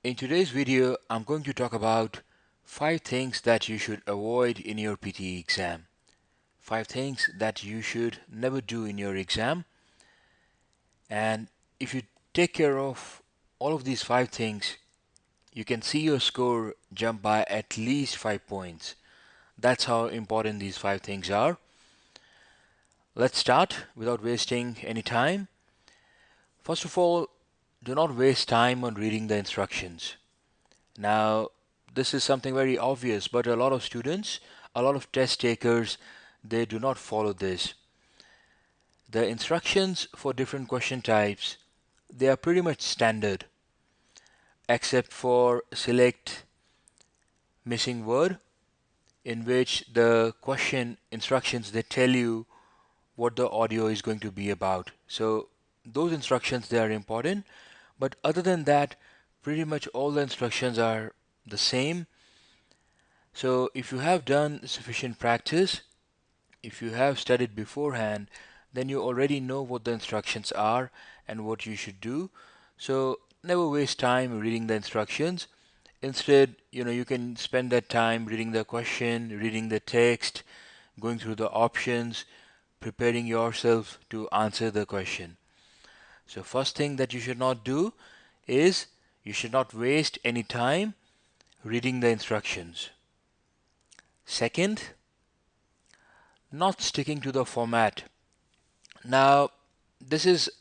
In today's video, I'm going to talk about 5 things that you should avoid in your PTE exam. 5 things that you should never do in your exam. And if you take care of all of these 5 things, you can see your score jump by at least 5 points. That's how important these 5 things are. Let's start without wasting any time. First of all, do not waste time on reading the instructions. Now, this is something very obvious, but a lot of students, a lot of test takers, they do not follow this. The instructions for different question types, they are pretty much standard, except for select missing word, in which the question instructions, they tell you what the audio is going to be about. So those instructions, they are important, but other than that, pretty much all the instructions are the same. So if you have done sufficient practice, if you have studied beforehand, then you already know what the instructions are and what you should do. So never waste time reading the instructions. Instead, you can spend that time reading the question, reading the text, going through the options, preparing yourself to answer the question. So first thing that you should not do is you should not waste any time reading the instructions. Second, not sticking to the format. Now, this is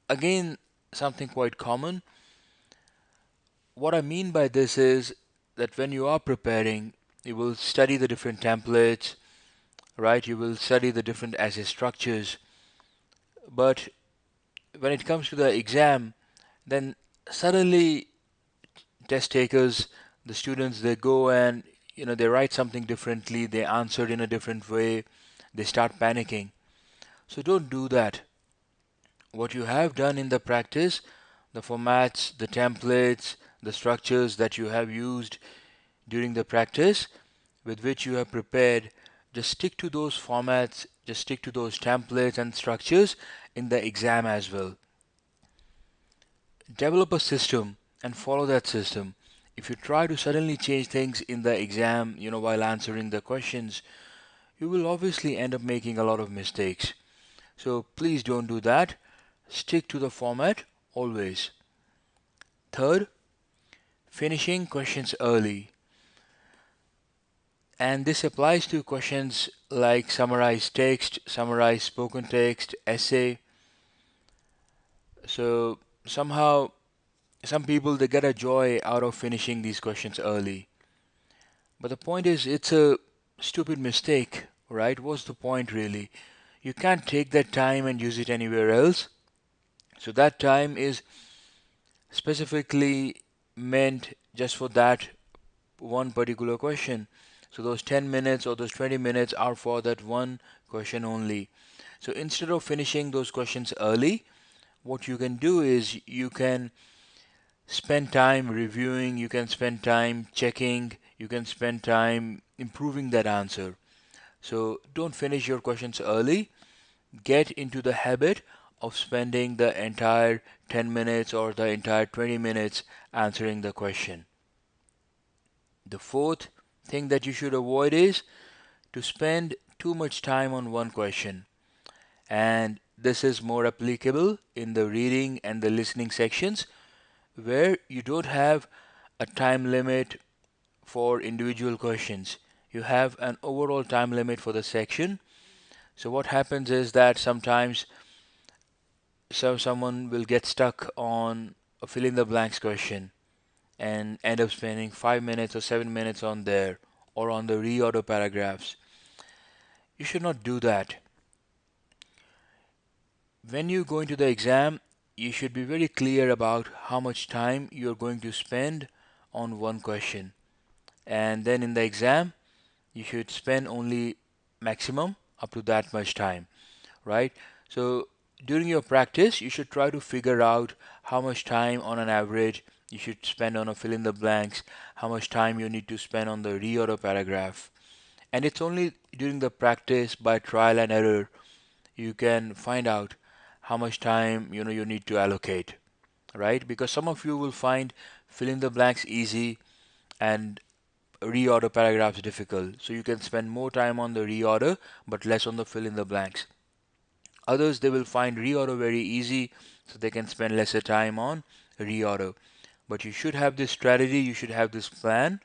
again something quite common. What I mean by this is that when you are preparing, you will study the different templates, right? You will study the different essay structures. But when it comes to the exam, then suddenly test takers, the students, they go and they write something differently, they answered in a different way, they start panicking. So don't do that. What you have done in the practice, the formats, the templates, the structures that you have used during the practice with which you have prepared, just stick to those formats, just stick to those templates and structures in the exam as well. Develop a system and follow that system. If you try to suddenly change things in the exam, while answering the questions, you will obviously end up making a lot of mistakes. So please don't do that. Stick to the format always. Third, finishing questions early. And this applies to questions like summarized text, summarized spoken text, essay. So somehow, some people, they get a joy out of finishing these questions early. But the point is, it's a stupid mistake, right? What's the point really? You can't take that time and use it anywhere else. So that time is specifically meant just for that one particular question. So those 10 minutes or those 20 minutes are for that one question only. So instead of finishing those questions early, what you can do is you can spend time reviewing, you can spend time checking, you can spend time improving that answer. So don't finish your questions early. Get into the habit of spending the entire 10 minutes or the entire 20 minutes answering the question. The fourth thing that you should avoid is to spend too much time on one question. And this is more applicable in the reading and the listening sections where you don't have a time limit for individual questions. You have an overall time limit for the section. So what happens is that sometimes someone will get stuck on a fill in the blanks question and end up spending 5 minutes or 7 minutes on there or on the reorder paragraphs. You should not do that. When you go into the exam, you should be very clear about how much time you're going to spend on one question. And then in the exam, you should spend only maximum up to that much time, right? So during your practice, you should try to figure out how much time on an average you should spend on a fill in the blanks, how much time you need to spend on the reorder paragraph. And it's only during the practice by trial and error you can find out how much time you need to allocate, right? Because some of you will find fill in the blanks easy and reorder paragraphs difficult. So you can spend more time on the reorder but less on the fill in the blanks. Others, they will find reorder very easy, so they can spend lesser time on reorder. But you should have this strategy, you should have this plan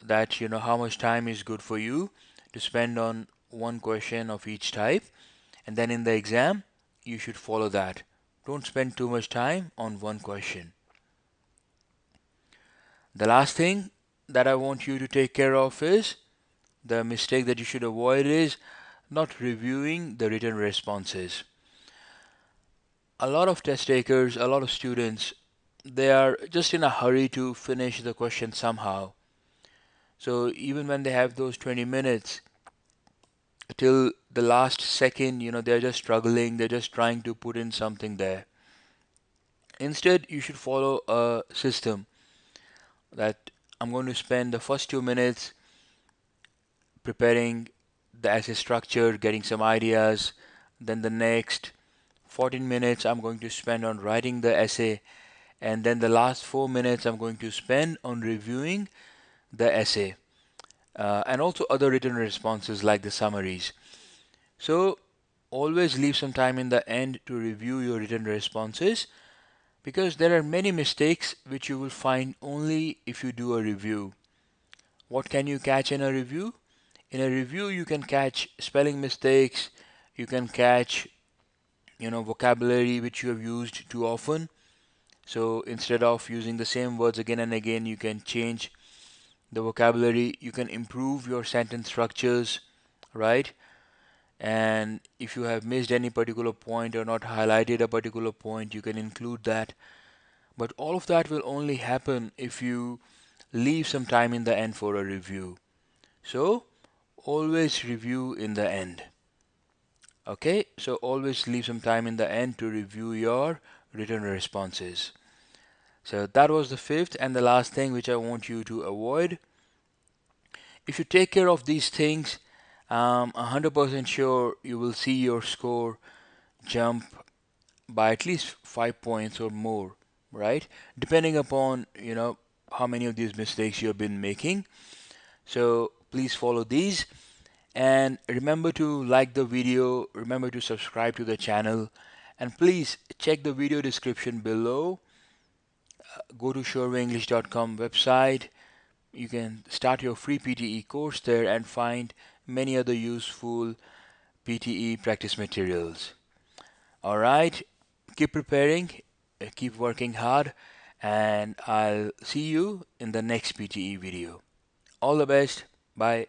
that you know how much time is good for you to spend on one question of each type, and then in the exam you should follow that. Don't spend too much time on one question. The last thing that I want you to take care of is the mistake that you should avoid is not reviewing the written responses. A lot of test takers, a lot of students, they are just in a hurry to finish the question somehow. So even when they have those 20 minutes till the last second, they're just struggling, they're just trying to put in something there. Instead, you should follow a system that I'm going to spend the first 2 minutes preparing the essay structure, getting some ideas, then the next 14 minutes I'm going to spend on writing the essay, and then the last 4 minutes I'm going to spend on reviewing the essay, and also other written responses like the summaries. So always leave some time in the end to review your written responses, because there are many mistakes which you will find only if you do a review. What can you catch in a review? In a review you can catch spelling mistakes, you can catch vocabulary which you have used too often. So instead of using the same words again and again, you can change the vocabulary, you can improve your sentence structures, right? And if you have missed any particular point or not highlighted a particular point, you can include that. But all of that will only happen if you leave some time in the end for a review. So always review in the end. Okay, so always leave some time in the end to review your written responses. So that was the fifth and the last thing which I want you to avoid. If you take care of these things, 100% sure you will see your score jump by at least 5 points or more, right? Depending upon, how many of these mistakes you have been making. So please follow these. And remember to like the video, remember to subscribe to the channel, and please check the video description below. Go to surewayenglish.com website. You can start your free PTE course there and find many other useful PTE practice materials. Alright, keep preparing, keep working hard, and I'll see you in the next PTE video. All the best. Bye.